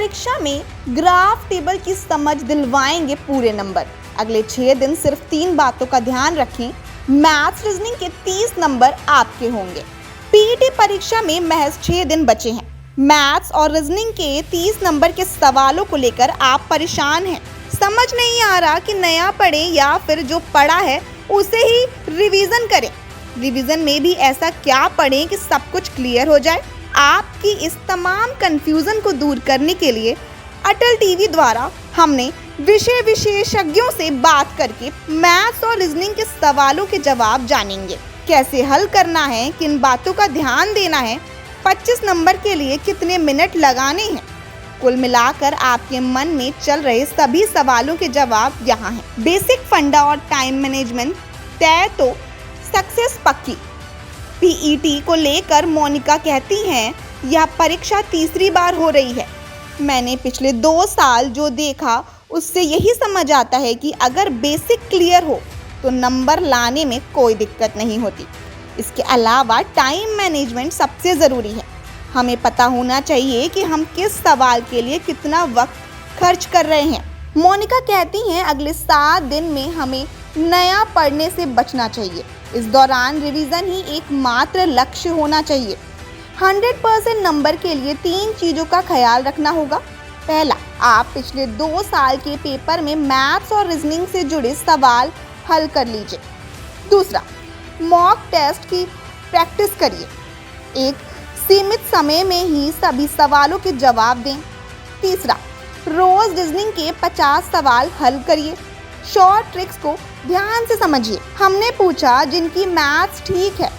परीक्षा में graph table की समझ दिलवाएंगे पूरे नंबर। अगले 6 दिन सिर्फ 3 बातों का ध्यान रखें। मैथ्स रीजनिंग के 30 नंबर आपके होंगे। पीईटी परीक्षा में महज 6 दिन बचे हैं। मैथ्स और रीजनिंग के 30 नंबर के सवालों को लेकर आप परेशान हैं। समझ नहीं आ रहा कि नया पढ़ें या फिर जो पढ़ा है उसे ही रिवीजन करें। रिवीजन में भी ऐसा क्या पढ़ें कि सब कुछ क्लियर हो जाए। आपकी इस तमाम कंफ्यूजन को दूर करने के लिए अटल टीवी द्वारा हमने विषय विशेषज्ञों से बात करके मैथ्स और रीजनिंग के सवालों के जवाब जानेंगे। कैसे हल करना है, किन बातों का ध्यान देना है, 25 नंबर के लिए कितने मिनट लगाने हैं। कुल मिलाकर आपके मन में चल रहे सभी सवालों के जवाब यहाँ हैं। बेसिक फंडा और टाइम मैनेजमेंट तय तो सक्सेस पक्की। पीईटी को लेकर मोनिका कहती हैं, यह परीक्षा तीसरी बार हो रही है। मैंने पिछले 2 साल जो देखा उससे यही समझ आता है कि अगर बेसिक क्लियर हो तो नंबर लाने में कोई दिक्कत नहीं होती। इसके अलावा टाइम मैनेजमेंट सबसे ज़रूरी है। हमें पता होना चाहिए कि हम किस सवाल के लिए कितना वक्त खर्च कर रहे हैं। मोनिका कहती हैं, अगले 7 दिन में हमें नया पढ़ने से बचना चाहिए। इस दौरान रिवीजन ही एकमात्र लक्ष्य होना चाहिए। 100% नंबर के लिए 3 चीज़ों का ख्याल रखना होगा। पहला, आप पिछले 2 साल के पेपर में मैथ्स और रीजनिंग से जुड़े सवाल हल कर लीजिए। दूसरा, मॉक टेस्ट की प्रैक्टिस करिए। एक सीमित समय में ही सभी सवालों के जवाब दें। तीसरा, रोज़ रीजनिंग के 50 सवाल हल करिए। शॉर्ट ट्रिक्स को ध्यान से समझिए। हमने पूछा, जिनकी मैथ्स ठीक है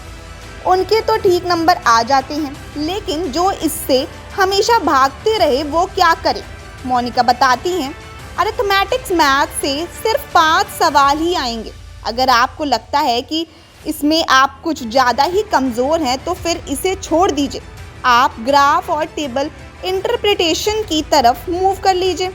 उनके तो ठीक नंबर आ जाते हैं, लेकिन जो इससे हमेशा भागते रहे वो क्या करें। मोनिका बताती हैं, अरिथमेटिक्स मैथ से सिर्फ 5 सवाल ही आएंगे। अगर आपको लगता है कि इसमें आप कुछ ज़्यादा ही कमज़ोर हैं तो फिर इसे छोड़ दीजिए। आप ग्राफ और टेबल इंटरप्रिटेशन की तरफ मूव कर लीजिए।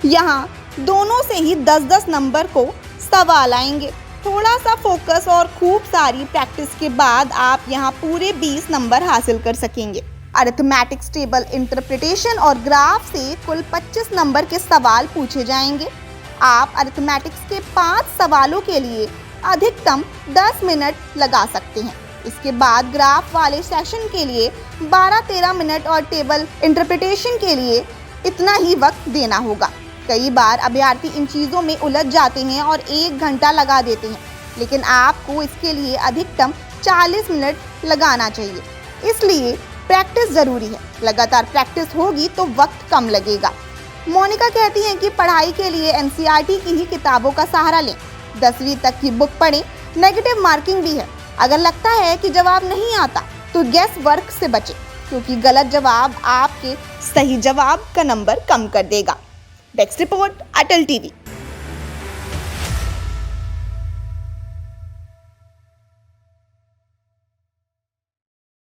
यहाँ दोनों से ही 10-10 नंबर को सवाल आएंगे। थोड़ा सा फोकस और खूब सारी प्रैक्टिस के बाद आप यहाँ पूरे 20 नंबर हासिल कर सकेंगे। अरिथमेटिक्स, टेबल इंटरप्रिटेशन और ग्राफ से कुल 25 नंबर के सवाल पूछे जाएंगे। आप अरिथमेटिक्स के 5 सवालों के लिए अधिकतम 10 मिनट लगा सकते हैं। इसके बाद ग्राफ वाले सेशन के लिए 12-13 मिनट और टेबल इंटरप्रिटेशन के लिए इतना ही वक्त देना होगा। कई बार अभ्यर्थी इन चीज़ों में उलझ जाते हैं और 1 घंटा लगा देते हैं, लेकिन आपको इसके लिए अधिकतम 40 मिनट लगाना चाहिए। इसलिए प्रैक्टिस ज़रूरी है। लगातार प्रैक्टिस होगी तो वक्त कम लगेगा। मोनिका कहती हैं कि पढ़ाई के लिए एनसीईआरटी की ही किताबों का सहारा लें। 10वीं तक की बुक पढ़ें। नेगेटिव मार्किंग भी है। अगर लगता है कि जवाब नहीं आता तो गेस वर्क से बचें, क्योंकि गलत जवाब आपके सही जवाब का नंबर कम कर देगा। डेस्क रिपोर्ट, अटल टीवी।